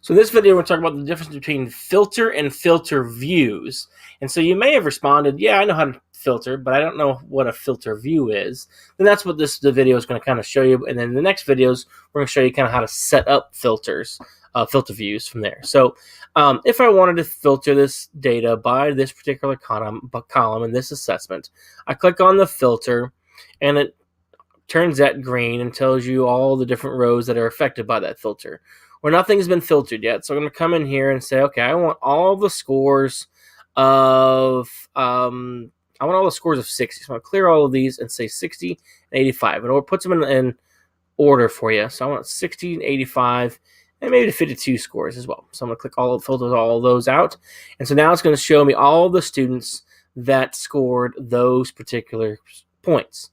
So in this video, we're talking about the difference between filter and filter views. And so you may have responded, yeah, I know how to filter, but I don't know what a filter view is. Then that's what the video is going to kind of show you. And then the next videos, we're going to show you kind of how to set up filters, filter views from there. So if I wanted to filter this data by this particular column in this assessment, I click on the filter and it turns that green and tells you all the different rows that are affected by that filter. Well, nothing's been filtered yet, so I'm going to come in here and say, okay, I want all the scores of 60. So I'm going to clear all of these and say 60 and 85, and it puts them in order for you. So I want 60 and 85, and maybe the 52 scores as well. So I'm going to click filter all of those out, and so now it's going to show me all the students that scored those particular points.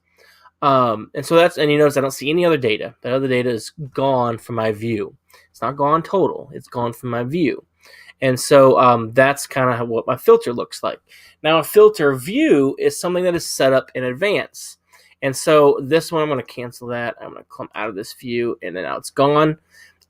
And you notice I don't see any other data. That other data is gone from my view. It's not gone total. It's gone from my view. And so that's kind of what my filter looks like. Now, a filter view is something that is set up in advance. And so this one, I'm going to cancel that. I'm going to come out of this view, and then now it's gone.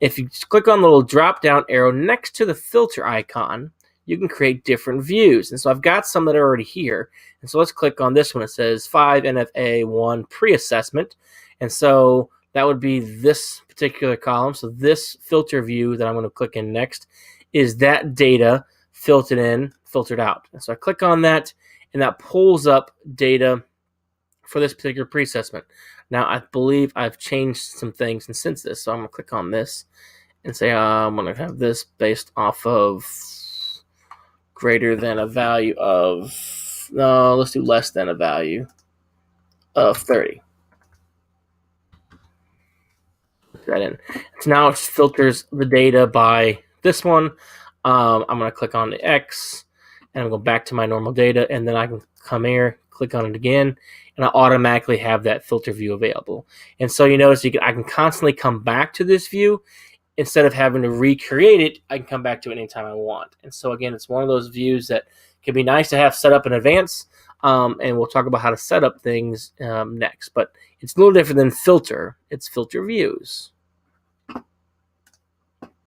If you just click on the little drop-down arrow next to the filter icon, you can create different views. And so I've got some that are already here. And so let's click on this one. It says 5 NFA 1 pre-assessment. And so that would be this particular column. So this filter view that I'm going to click in next is that data filtered in, filtered out. And so I click on that, and that pulls up data for this particular pre-assessment. Now, I believe I've changed some things since this. So I'm going to click on this and say I'm going to have this based off of greater than a value of, no, let's do less than a value of 30. Put that in. So now it filters the data by this one. I'm going to click on the X, and I'm going to go back to my normal data, and then I can come here, click on it again, and I automatically have that filter view available. And so you notice I can constantly come back to this view. Instead of having to recreate it, I can come back to it anytime I want. And so, again, it's one of those views that can be nice to have set up in advance, and we'll talk about how to set up things next. But it's a little different than filter. It's filter views.